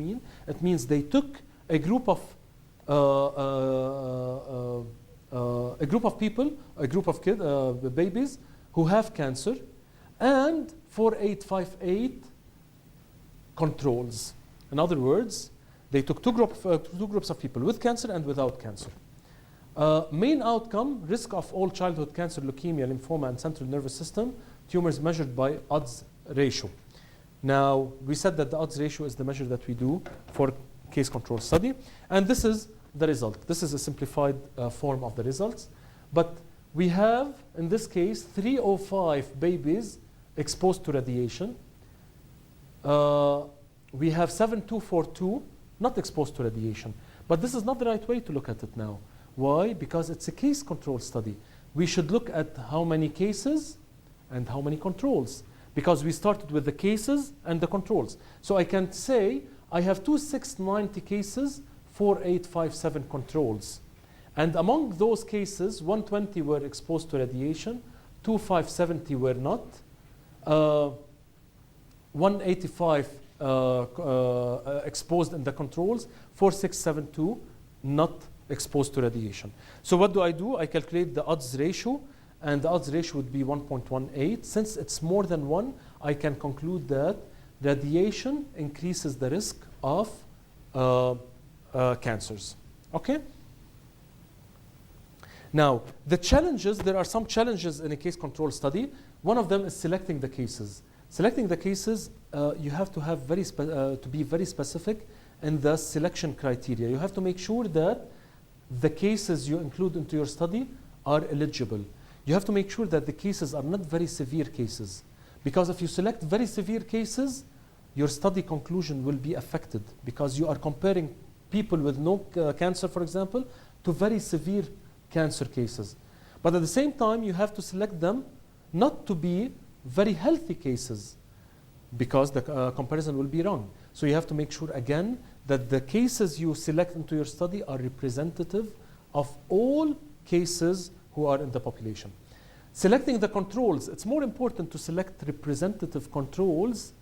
mean? It means they took a group of people, a group of babies who have cancer, and 4858 controls. In other words, they took two groups of people with cancer and without cancer. Main outcome, risk of all childhood cancer, leukemia, lymphoma, and central nervous system tumors measured by odds ratio. Now, we said that the odds ratio is the measure that we do for case control study. And this is the result. This is a simplified form of the results. But we have, in this case, 305 babies exposed to radiation. We have 7242 not exposed to radiation. But this is not the right way to look at it now. Why? Because it's a case control study. We should look at how many cases and how many controls, because we started with the cases and the controls. So I can say I have 2690 cases, 4857 controls. And among those cases, 120 were exposed to radiation, 2570 were not, 185 exposed in the controls, 4672 not exposed to radiation. So what do? I calculate the odds ratio, and the odds ratio would be 1.18. Since it's more than 1, I can conclude that radiation increases the risk of cancers. Okay? Now, the challenges, there are some challenges in a case control study. One of them is selecting the cases. Selecting the cases, you have to have to be very specific in the selection criteria. You have to make sure that the cases you include into your study are eligible. You have to make sure that the cases are not very severe cases. Because if you select very severe cases, your study conclusion will be affected, because you are comparing people with no cancer, for example, to very severe cancer cases. But at the same time, you have to select them not to be very healthy cases, because the comparison will be wrong. So you have to make sure, again, that the cases you select into your study are representative of all cases who are in the population. Selecting the controls, it's more important to select representative controls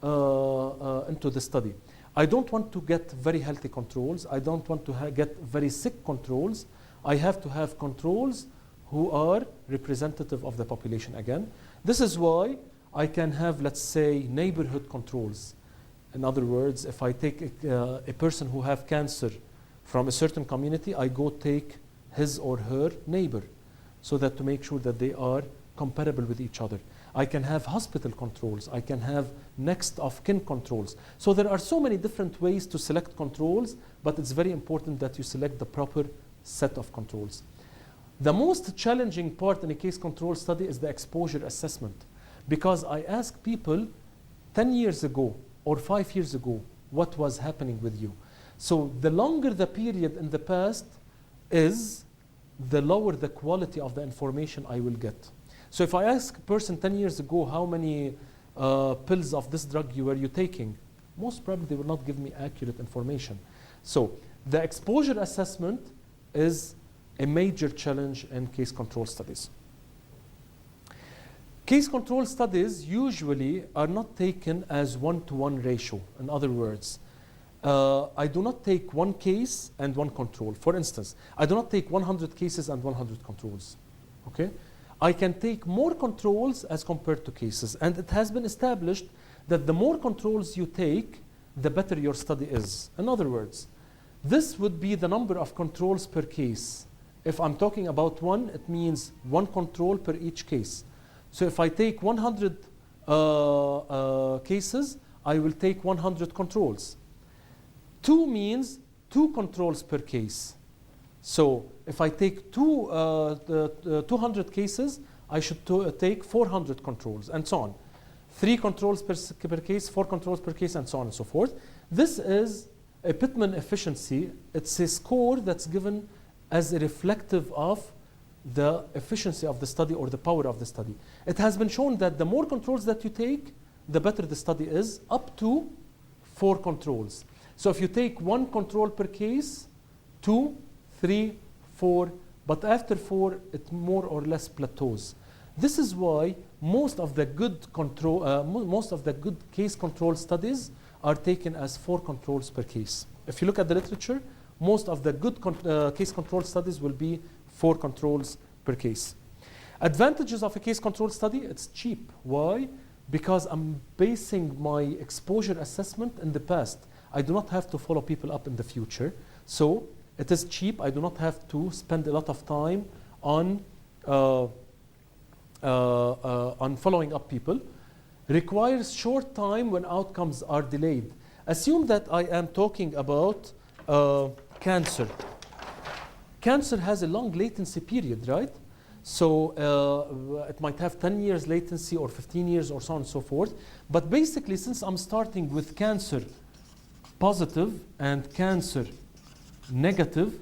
into the study. I don't want to get very healthy controls. I don't want to get very sick controls. I have to have controls who are representative of the population again. This is why I can have, let's say, neighborhood controls. In other words, if I take a person who have cancer from a certain community, I go take his or her neighbor, so that to make sure that they are comparable with each other. I can have hospital controls. I can have next of kin controls. So there are so many different ways to select controls, but it's very important that you select the proper set of controls. The most challenging part in a case control study is the exposure assessment, because I ask people 10 years ago or 5 years ago, what was happening with you? So the longer the period in the past is, the lower the quality of the information I will get. So if I ask a person 10 years ago, how many pills of this drug were you taking? Most probably they will not give me accurate information. So the exposure assessment is a major challenge in case control studies. Case control studies usually are not taken as 1-to-1 ratio. In other words, I do not take one case and one control. For instance, I do not take 100 cases and 100 controls. Okay? I can take more controls as compared to cases. And it has been established that the more controls you take, the better your study is. In other words, this would be the number of controls per case. If I'm talking about one, it means one control per each case. So if I take 100 cases, I will take 100 controls. 2 means 2 controls per case. So if I take 200 cases, I should take 400 controls, and so on. 3 controls per case, 4 controls per case, and so on and so forth. This is a Pitman efficiency. It's a score that's given as a reflective of the efficiency of the study or the power of the study. It has been shown that the more controls that you take, the better the study is, up to 4 controls. So if you take 1 control per case, 2, 3, 4, but after 4, it more or less plateaus. This is why most of the good case control studies are taken as 4 controls per case. If you look at the literature, most of the good case control studies will be 4 controls per case. Advantages of a case control study, it's cheap. Why? Because I'm basing my exposure assessment in the past. I do not have to follow people up in the future. So it is cheap. I do not have to spend a lot of time on following up people. Requires short time when outcomes are delayed. Assume that I am talking about cancer. Cancer has a long latency period, right? So it might have 10 years latency or 15 years or so on and so forth. But basically, since I'm starting with cancer positive and cancer negative,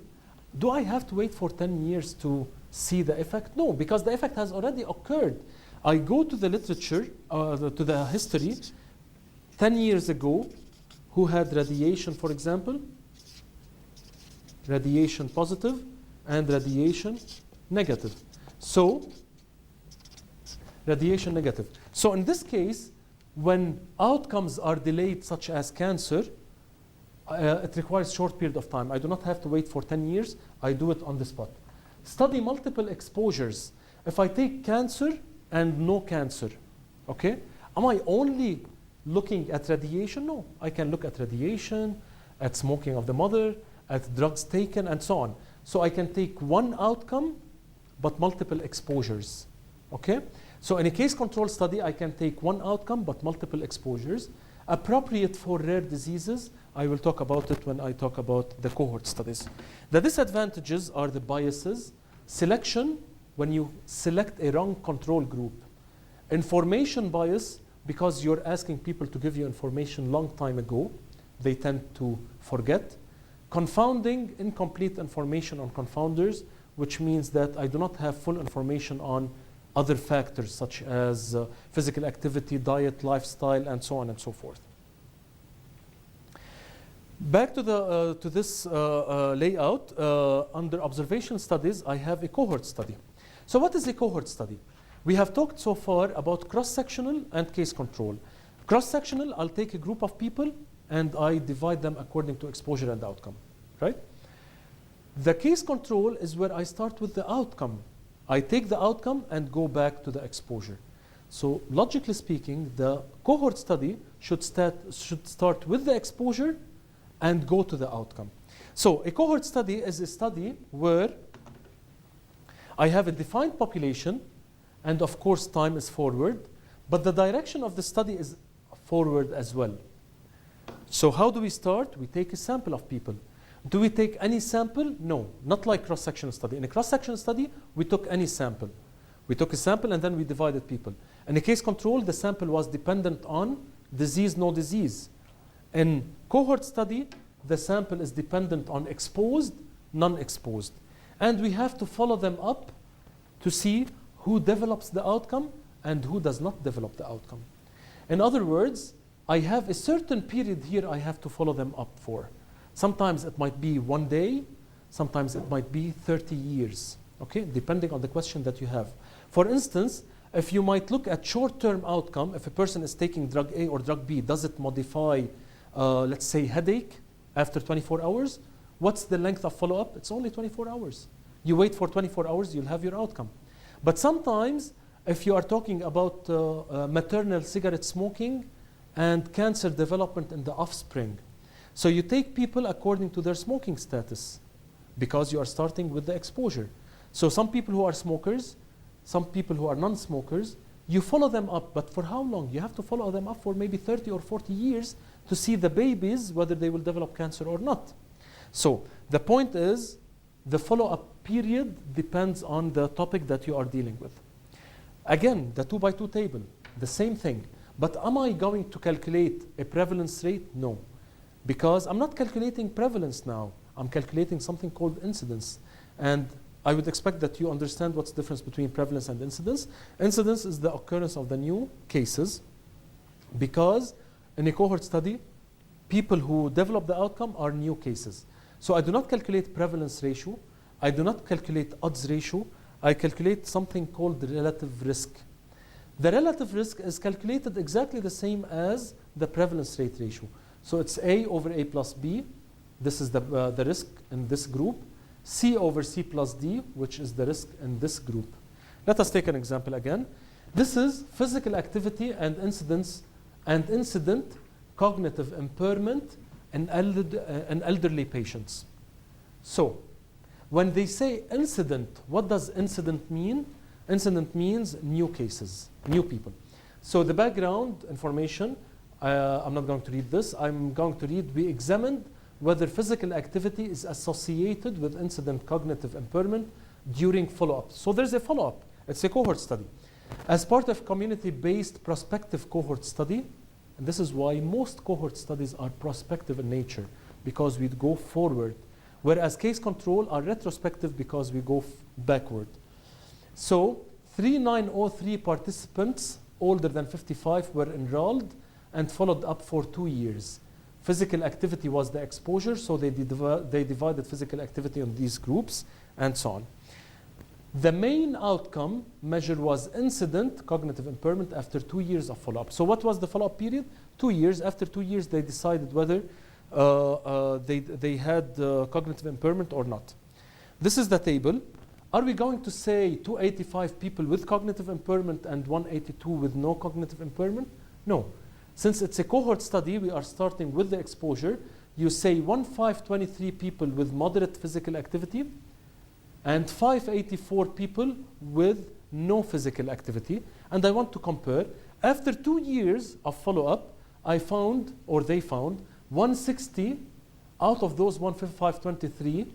do I have to wait for 10 years to see the effect? No, because the effect has already occurred. I go to the literature, to the history, 10 years ago, who had radiation, for example, radiation positive and radiation negative. So, radiation negative. So in this case, when outcomes are delayed, such as cancer, it requires short period of time. I do not have to wait for 10 years. I do it on the spot. Study multiple exposures. If I take cancer and no cancer, okay? Am I only looking at radiation? No. I can look at radiation, at smoking of the mother, at drugs taken, and so on. So I can take one outcome, but multiple exposures, okay? So in a case control study, I can take one outcome, but multiple exposures. Appropriate for rare diseases, I will talk about it when I talk about the cohort studies. The disadvantages are the biases. Selection, when you select a wrong control group. Information bias, because you're asking people to give you information long time ago, they tend to forget. Confounding, incomplete information on confounders, which means that I do not have full information on other factors such as physical activity, diet, lifestyle, and so on and so forth. Back to this layout, under observation studies, I have a cohort study. So what is a cohort study? We have talked so far about cross-sectional and case control. Cross-sectional, I'll take a group of people and I divide them according to exposure and outcome, right? The case control is where I start with the outcome. I take the outcome and go back to the exposure. So logically speaking, the cohort study should start with the exposure and go to the outcome. So a cohort study is a study where I have a defined population, and of course time is forward, but the direction of the study is forward as well. So how do we start? We take a sample of people. Do we take any sample? No, not like cross-sectional study. In a cross-sectional study, we took any sample. We took a sample and then we divided people. In a case control, the sample was dependent on disease, no disease. In cohort study, the sample is dependent on exposed, non-exposed. And we have to follow them up to see who develops the outcome and who does not develop the outcome. In other words, I have a certain period here I have to follow them up for. Sometimes it might be 1 day, sometimes it might be 30 years, okay, depending on the question that you have. For instance, if you might look at short-term outcome, if a person is taking drug A or drug B, does it modify, let's say, headache after 24 hours? What's the length of follow-up? It's only 24 hours. You wait for 24 hours, you'll have your outcome. But sometimes, if you are talking about maternal cigarette smoking and cancer development in the offspring, so you take people according to their smoking status because you are starting with the exposure. So some people who are smokers, some people who are non-smokers, you follow them up, but for how long? You have to follow them up for maybe 30 or 40 years to see the babies, whether they will develop cancer or not. So the point is, the follow-up period depends on the topic that you are dealing with. Again, the 2x2 table, the same thing. But am I going to calculate a prevalence rate? No. Because I'm not calculating prevalence now. I'm calculating something called incidence. And I would expect that you understand what's the difference between prevalence and incidence. Incidence is the occurrence of the new cases, because in a cohort study, people who develop the outcome are new cases. So I do not calculate prevalence ratio. I do not calculate odds ratio. I calculate something called the relative risk. The relative risk is calculated exactly the same as the prevalence rate ratio. So it's A over A plus B. This is the risk in this group. C over C plus D, which is the risk in this group. Let us take an example again. This is physical activity and incident cognitive impairment in elderly patients. So when they say incident, what does incident mean? Incident means new cases, new people. So the background information, I'm not going to read this. I'm going to read, we examined whether physical activity is associated with incident cognitive impairment during follow-up. So there's a follow-up. It's a cohort study. As part of community-based prospective cohort study, and this is why most cohort studies are prospective in nature, because we go forward, whereas case control are retrospective because we go backward. So 3903 participants older than 55 were enrolled and followed up for 2 years. Physical activity was the exposure, so they divided physical activity in these groups, and so on. The main outcome measure was incident cognitive impairment after 2 years of follow-up. So what was the follow-up period? 2 years. After 2 years, they decided whether they had cognitive impairment or not. This is the table. Are we going to say 285 people with cognitive impairment and 182 with no cognitive impairment? No. Since it's a cohort study, we are starting with the exposure. You say 1523 people with moderate physical activity and 584 people with no physical activity. And I want to compare. After 2 years of follow-up, I found, or they found, 160 out of those 1523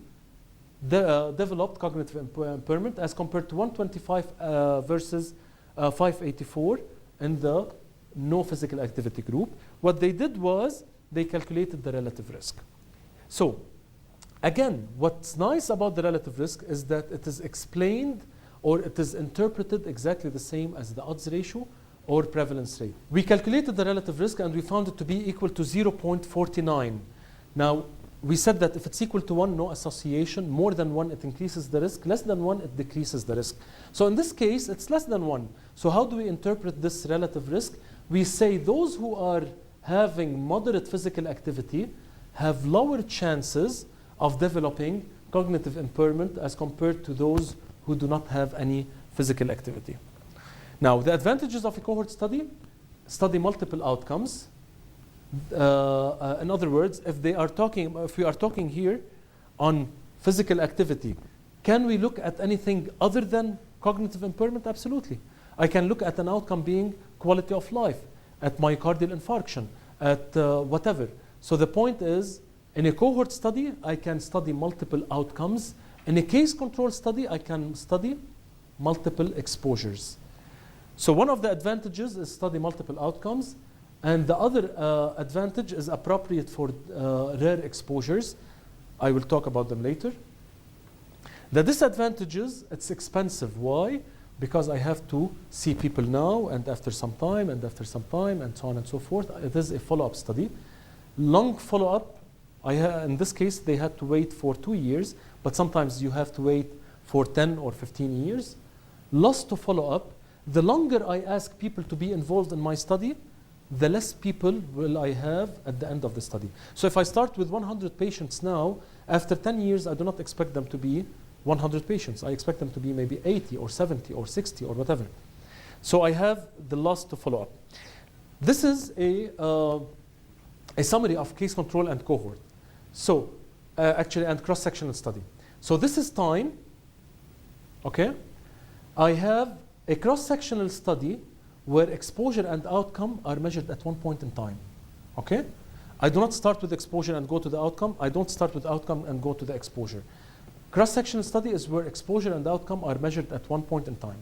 developed cognitive impairment as compared to 125 versus 584 in the no physical activity group. What they did was they calculated the relative risk. So again, what's nice about the relative risk is that it is explained or it is interpreted exactly the same as the odds ratio or prevalence rate. We calculated the relative risk and we found it to be equal to 0.49. Now, we said that if it's equal to 1, no association. More than 1, it increases the risk. Less than 1, it decreases the risk. So in this case, it's less than 1. So how do we interpret this relative risk? We say those who are having moderate physical activity have lower chances of developing cognitive impairment as compared to those who do not have any physical activity. Now, the advantages of a cohort study: study multiple outcomes. In other words, if we are talking here on physical activity, can we look at anything other than cognitive impairment? Absolutely. I can look at an outcome being quality of life, at myocardial infarction, at whatever. So the point is, in a cohort study, I can study multiple outcomes. In a case control study, I can study multiple exposures. So one of the advantages is study multiple outcomes. And the other advantage is appropriate for rare exposures. I will talk about them later. The disadvantages, it's expensive. Why? Because I have to see people now and after some time and after some time and so on and so forth. It is a follow-up study. Long follow-up, in this case, they had to wait for 2 years, but sometimes you have to wait for 10 or 15 years. Loss to follow-up. The longer I ask people to be involved in my study, the less people will I have at the end of the study. So if I start with 100 patients now, after 10 years, I do not expect them to be 100 patients. I expect them to be maybe 80 or 70 or 60 or whatever. So I have the loss to follow up. This is a summary of case control and cohort. So actually, and cross-sectional study. So this is time. Okay. I have a cross-sectional study where exposure and outcome are measured at one point in time. Okay? I do not start with exposure and go to the outcome. I don't start with outcome and go to the exposure. Cross-sectional study is where exposure and outcome are measured at one point in time.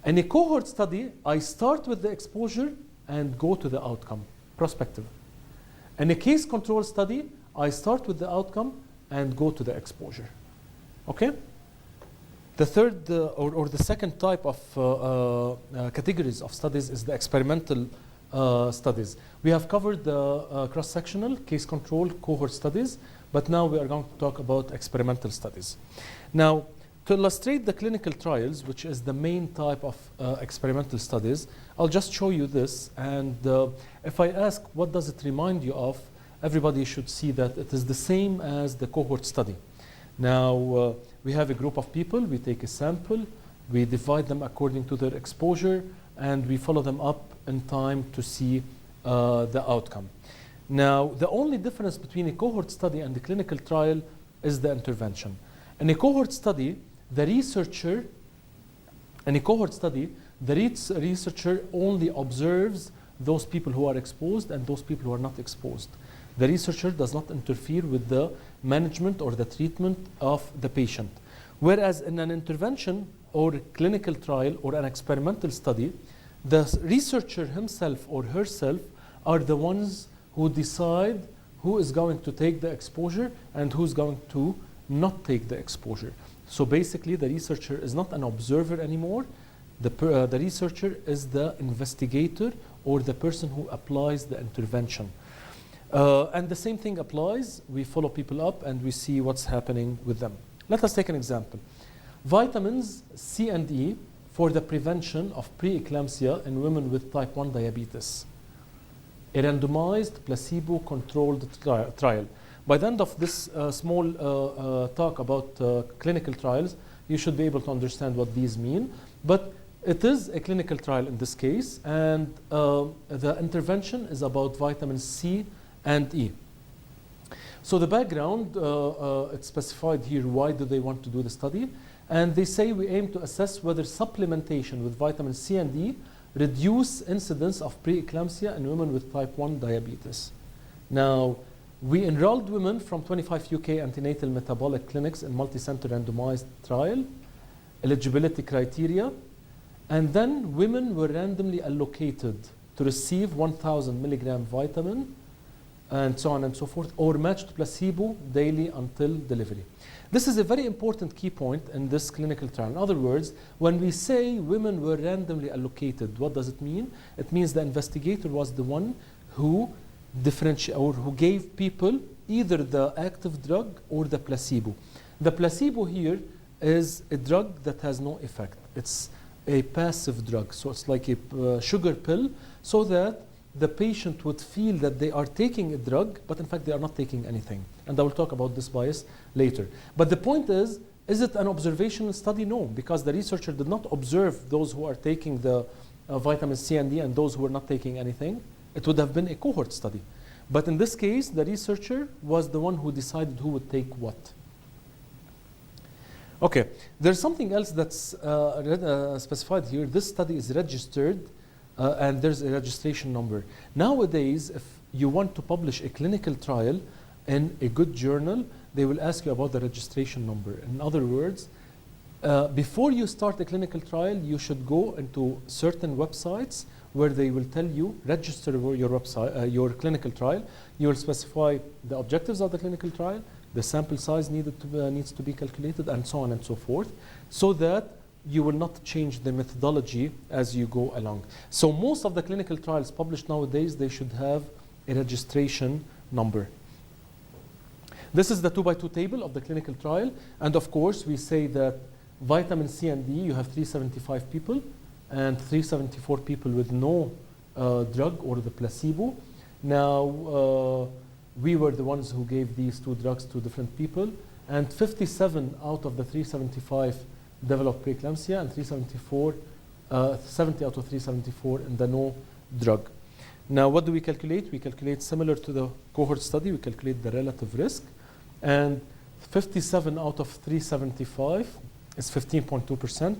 In a cohort study, I start with the exposure and go to the outcome, prospective. In a case control study, I start with the outcome and go to the exposure. Okay? The third or the second type of categories of studies is the experimental studies. We have covered the cross-sectional, case control, cohort studies, but now we are going to talk about experimental studies. Now, to illustrate the clinical trials, which is the main type of experimental studies, I'll just show you this. And if I ask, what does it remind you of? everybody should see that it is the same as the cohort study. Now, we have a group of people, we take a sample, we divide them according to their exposure, and we follow them up in time to see the outcome. Now, the only difference between a cohort study and a clinical trial is the intervention. In a cohort study, the researcher only observes those people who are exposed and those people who are not exposed. The researcher does not interfere with the management or the treatment of the patient. Whereas in an intervention or a clinical trial or an experimental study, the researcher himself or herself are the ones who decide who is going to take the exposure and who's going to not take the exposure. So basically, the researcher is not an observer anymore. The researcher is the investigator or the person who applies the intervention. And the same thing applies. We follow people up and we see what's happening with them. Let us take an example. Vitamins C and E for the prevention of preeclampsia in women with type 1 diabetes. A randomized placebo-controlled trial. By the end of this small talk about clinical trials, you should be able to understand what these mean. But it is a clinical trial in this case, and the intervention is about vitamin C and E. So the background, it's specified here, why do they want to do the study? And they say we aim to assess whether supplementation with vitamin C and E reduce incidence of preeclampsia in women with type 1 diabetes. Now, we enrolled women from 25 UK antenatal metabolic clinics in multi-center randomized trial, eligibility criteria, and then women were randomly allocated to receive 1,000 milligram vitamin and so on and so forth, or matched placebo daily until delivery. This is a very important key point in this clinical trial. In other words, when we say women were randomly allocated, what does it mean? It means the investigator was the one who who gave people either the active drug or the placebo. The placebo here is a drug that has no effect. It's a passive drug, so it's like a sugar pill, so that the patient would feel that they are taking a drug, but in fact they are not taking anything. And I will talk about this bias later. But the point is it an observational study? No, because the researcher did not observe those who are taking the vitamin C and D and those who are not taking anything. It would have been a cohort study. But in this case, the researcher was the one who decided who would take what. Okay, there's something else that's specified here. This study is registered and there's a registration number. Nowadays, if you want to publish a clinical trial in a good journal, they will ask you about the registration number. In other words, before you start a clinical trial, you should go into certain websites where they will tell you, register your website, your clinical trial. You will specify the objectives of the clinical trial, the sample size needs to be calculated, and so on and so forth, so that you will not change the methodology as you go along. So most of the clinical trials published nowadays, they should have a registration number. This is the 2x2 table of the clinical trial. And of course, we say that vitamin C and D, you have 375 people and 374 people with no drug or the placebo. Now, we were the ones who gave these two drugs to different people, and 57 out of the 375 developed preeclampsia, and 70 out of 374 in the no drug. Now, what do we calculate? We calculate similar to the cohort study. We calculate the relative risk, and 57 out of 375 is 15.2%.